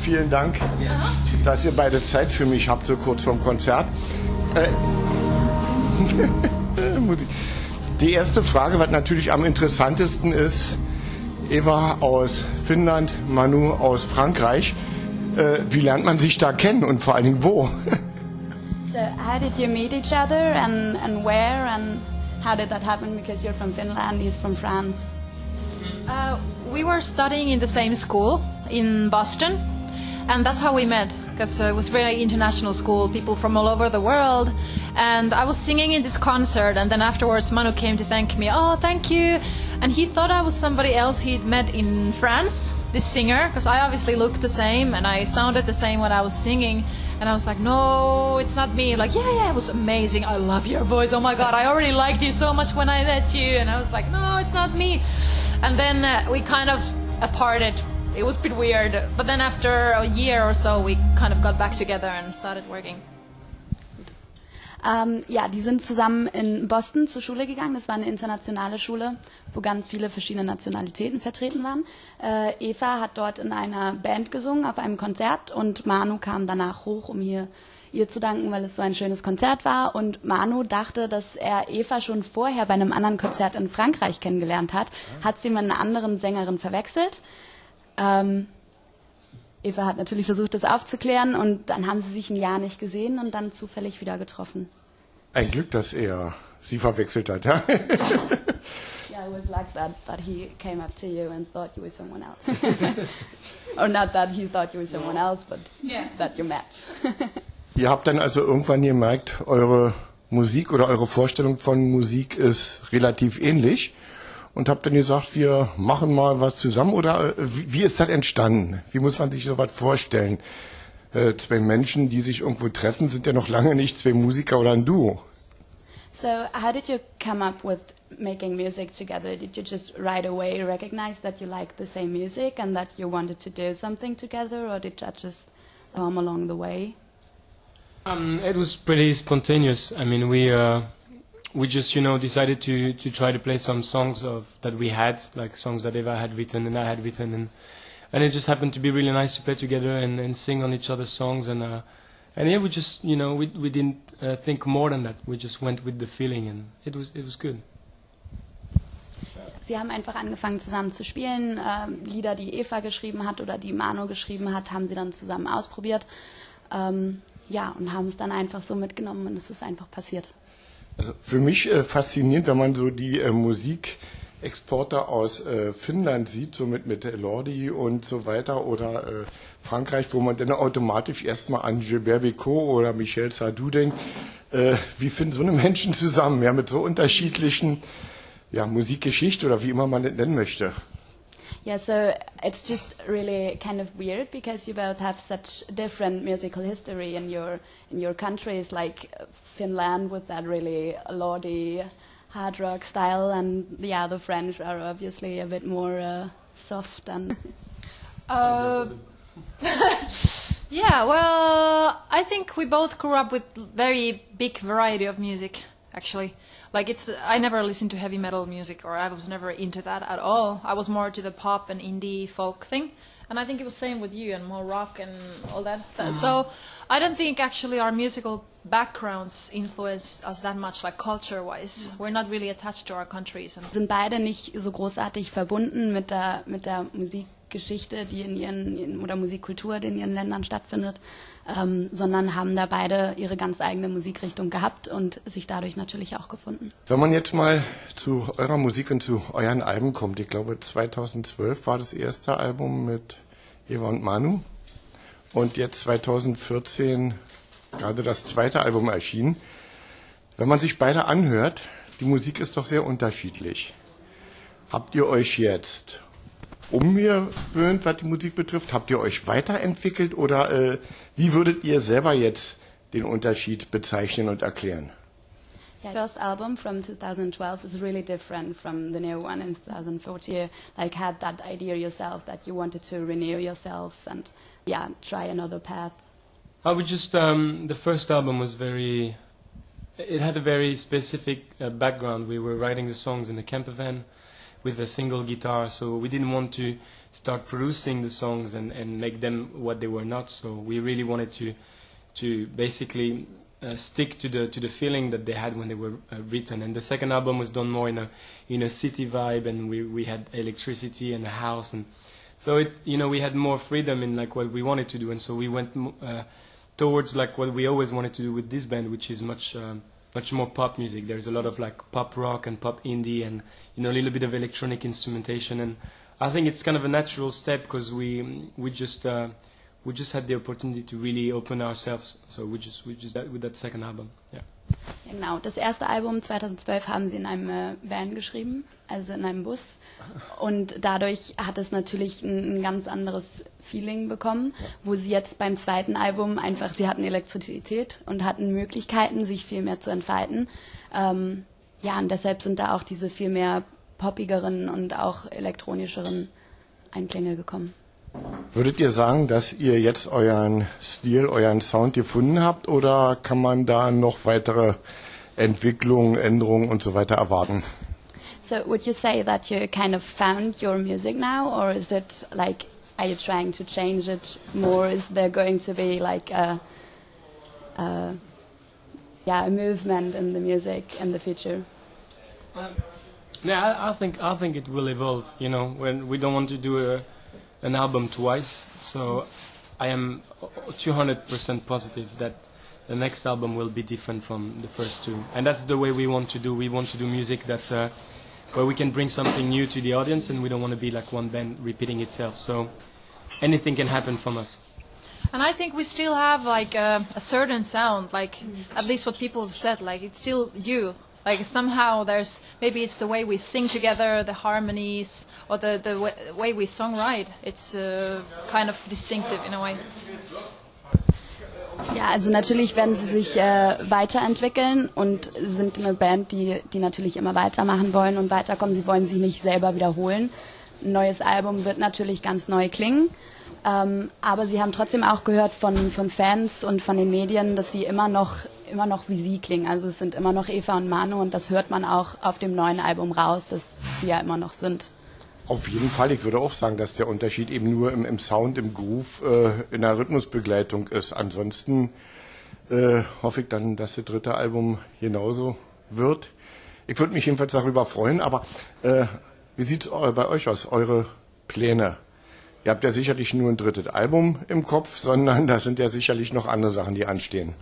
Vielen Dank, dass ihr beide Zeit für mich habt, so kurz vorm Konzert. Die erste Frage, was natürlich am interessantesten ist, Eva aus Finnland, Manu aus Frankreich. Wie lernt man sich da kennen und vor allen Dingen wo? So, how did you meet each other and where and how did that happen? Because you're from Finland, he's from France. We were studying in the same school in Boston, and that's how we met, because it was a very international school, people from all over the world, and I was singing in this concert, and then afterwards Manu came to thank me. Oh, thank you. And he thought I was somebody else he'd met in France, this singer, because I obviously looked the same and I sounded the same when I was singing. And I was like, no, it's not me. Like, yeah, it was amazing. I love your voice. Oh my God, I already liked you so much when I met you. And I was like, no, it's not me. And then we kind of parted. It was a bit weird. But then after a year or so, we kind of got back together and started working. Ja, die sind zusammen in Boston zur Schule gegangen. Das war eine internationale Schule, wo ganz viele verschiedene Nationalitäten vertreten waren. Eva hat dort in einer Band gesungen auf einem Konzert und Manu kam danach hoch, um ihr zu danken, weil es so ein schönes Konzert war. Und Manu dachte, dass er Eva schon vorher bei einem anderen Konzert in Frankreich kennengelernt hat, hat sie mit einer anderen Sängerin verwechselt. Eva hat natürlich versucht, das aufzuklären und dann haben sie sich ein Jahr nicht gesehen und dann zufällig wieder getroffen. Ein Glück, dass er sie verwechselt hat, ja? Yeah, it was like that he came up to you and thought you were someone else. Or not that he thought you were someone else, but that you met. Ihr habt dann also irgendwann gemerkt, eure Musik oder eure Vorstellung von Musik ist relativ ähnlich. Und habt dann gesagt, wir machen mal was zusammen, oder wie ist das entstanden? Wie muss man sich sowas vorstellen? Zwei Menschen, die sich irgendwo treffen, sind ja noch lange nicht zwei Musiker oder ein Duo. So, how did you come up with making music together? Did you just right away recognize that you liked the same music and that you wanted to do something together, or did that just come along the way? It was pretty spontaneous. I mean, we just, decided to try to play some songs that we had, like songs that Eva had written and I had written, and it just happened to be really nice to play together and sing on each other's songs, and yeah, we just, we didn't think more than that. We just went with the feeling, and it was good. Sie haben einfach angefangen zusammen zu spielen. Lieder, die Eva geschrieben hat oder die Manu geschrieben hat, haben sie dann zusammen ausprobiert. Ja, und haben es dann einfach so mitgenommen und es ist einfach passiert. Also für mich faszinierend, wenn man so die Musikexporter aus Finnland sieht, so mit Lordi und so weiter, oder Frankreich, wo man dann automatisch erstmal an Gilbert Bécaud oder Michel Sardou denkt. Wie finden so eine Menschen zusammen, ja, mit so unterschiedlichen Musikgeschichte oder wie immer man das nennen möchte? Yeah, so it's just really kind of weird because you both have such different musical history in your countries, like Finland with that really lordy hard rock style, and the French are obviously a bit more soft and. Yeah, well, I think we both grew up with very big variety of music, actually. Like I never listened to heavy metal music, or I was never into that at all. I was more to the pop and indie folk thing, and I think it was same with you, and more rock and all that. So I don't think actually our musical backgrounds influence us that much, like culture-wise. We're not really attached to our countries. Sind beide nicht so großartig verbunden mit der Musikgeschichte, die oder Musikkultur, die in ihren Ländern stattfindet, sondern haben da beide ihre ganz eigene Musikrichtung gehabt und sich dadurch natürlich auch gefunden. Wenn man jetzt mal zu eurer Musik und zu euren Alben kommt, ich glaube 2012 war das erste Album mit Eva und Manu und jetzt 2014 gerade das zweite Album erschienen. Wenn man sich beide anhört, die Musik ist doch sehr unterschiedlich. Habt ihr euch jetzt umgewöhnt, was die Musik betrifft? Habt ihr euch weiterentwickelt oder wie würdet ihr selber jetzt den Unterschied bezeichnen und erklären? Yeah, the first album from 2012 is really different from the new one in 2014. You had that idea yourself that you wanted to renew yourselves and try another path. I would just the first album was it had a very specific background. We were writing the songs in the camper van. with a single guitar. So we didn't want to start producing the songs and make them what they were not. So we really wanted to basically stick to the feeling that they had when they were written. And the second album was done more in a city vibe, and we had electricity and a house, and so we had more freedom in like what we wanted to do. And so we went towards like what we always wanted to do with this band, which is much more pop music. There's a lot of like pop rock and pop indie, and a little bit of electronic instrumentation. And I think it's kind of a natural step because we just had the opportunity to really open ourselves. So we just that with that second album. Yeah. Ja, genau. Das erste Album 2012 haben sie in einem Van geschrieben, also in einem Bus. Und dadurch hat es natürlich ein ganz anderes Feeling bekommen, wo sie jetzt beim zweiten Album einfach, sie hatten Elektrizität und hatten Möglichkeiten, sich viel mehr zu entfalten. Ja, und deshalb sind da auch diese viel mehr poppigeren und auch elektronischeren Einklänge gekommen. Würdet ihr sagen, dass ihr jetzt euren Stil, euren Sound gefunden habt, oder kann man da noch weitere Entwicklungen, Änderungen und so weiter erwarten? So would you say that you kind of found your music now, or is it like, are you trying to change it more? Is there going to be like a movement in the music in the future? Yeah, I think it will evolve. When we don't want to do an album twice, so I am 200% positive that the next album will be different from the first two, and that's the way we want to do. We want to do music that where we can bring something new to the audience, and we don't want to be like one band repeating itself. So anything can happen from us. And I think we still have like a certain sound, like at least what people have said, like it's still you. Like somehow maybe it's the way we sing together, the harmonies, or the way we songwrite. It's kind of distinctive in a way. Ja, also natürlich werden sie sich weiterentwickeln und sind eine Band, die natürlich immer weitermachen wollen und weiterkommen. Sie wollen sich nicht selber wiederholen. Ein neues Album wird natürlich ganz neu klingen. Aber sie haben trotzdem auch gehört von Fans und von den Medien, dass sie immer noch wie sie klingen. Also es sind immer noch Eva und Manu, und das hört man auch auf dem neuen Album raus, dass sie ja immer noch sind. Auf jeden Fall. Ich würde auch sagen, dass der Unterschied eben nur im Sound, im Groove, in der Rhythmusbegleitung ist. Ansonsten hoffe ich dann, dass das dritte Album genauso wird. Ich würde mich jedenfalls darüber freuen, aber wie sieht es bei euch aus, eure Pläne? Ihr habt ja sicherlich nur ein drittes Album im Kopf, sondern da sind ja sicherlich noch andere Sachen, die anstehen.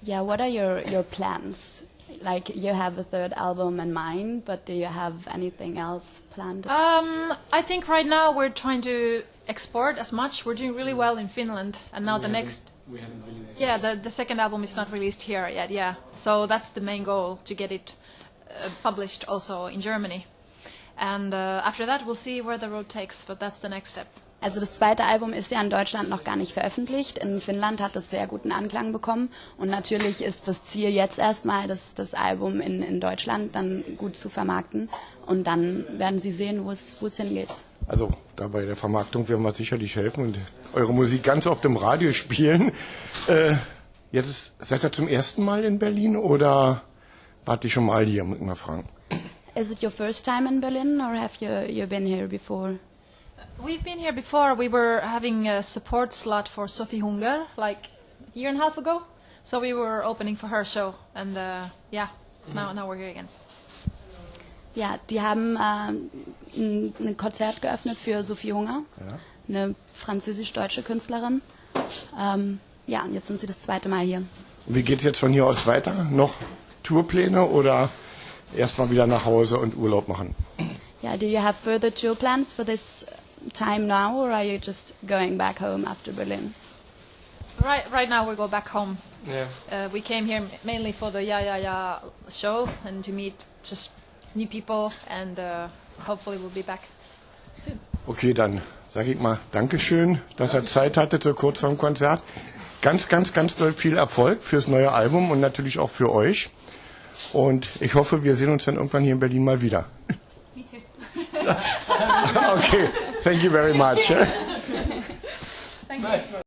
Yeah, what are your plans? Like, you have a third album in mind, but do you have anything else planned? I think right now we're trying to export as much. We're doing really well in Finland, and now we haven't released. Yeah, the second album is not released here yet. Yeah, so that's the main goal, to get it published also in Germany. And after that, we'll see where the road takes, but that's the next step. Also das zweite Album ist ja in Deutschland noch gar nicht veröffentlicht. In Finnland hat es sehr guten Anklang bekommen. Und natürlich ist das Ziel jetzt erstmal, das Album in Deutschland dann gut zu vermarkten. Und dann werden Sie sehen, wo es hingeht. Also da bei der Vermarktung werden wir sicherlich helfen und eure Musik ganz oft im Radio spielen. Seid ihr zum ersten Mal in Berlin oder wart ihr schon mal hier, muss ich mal fragen? Is it your first time in Berlin, or have you been here before? We've been here before. We were having a support slot for Sophie Hunger like a year and a half ago. So we were opening for her show. And now we're here again. Ja, die haben ein Konzert geöffnet für Sophie Hunger, eine französisch-deutsche Künstlerin. Ja, und jetzt sind sie das zweite Mal hier. Wie geht's jetzt von hier aus weiter? Noch Tourpläne oder erstmal wieder nach Hause und Urlaub machen? Yeah, do you have further tour plans for this time now, or are you just going back home after Berlin? Right now we go back home. Yeah. We came here mainly for the Ja show and to meet just new people, and hopefully we'll be back soon. Okay, dann sage ich mal Dankeschön, dass ihr Zeit hattet so kurz vor dem Konzert. Ganz doll viel Erfolg fürs neue Album und natürlich auch für euch. Und ich hoffe, wir sehen uns dann irgendwann hier in Berlin mal wieder. Me too. Okay, thank you very much. Thank you.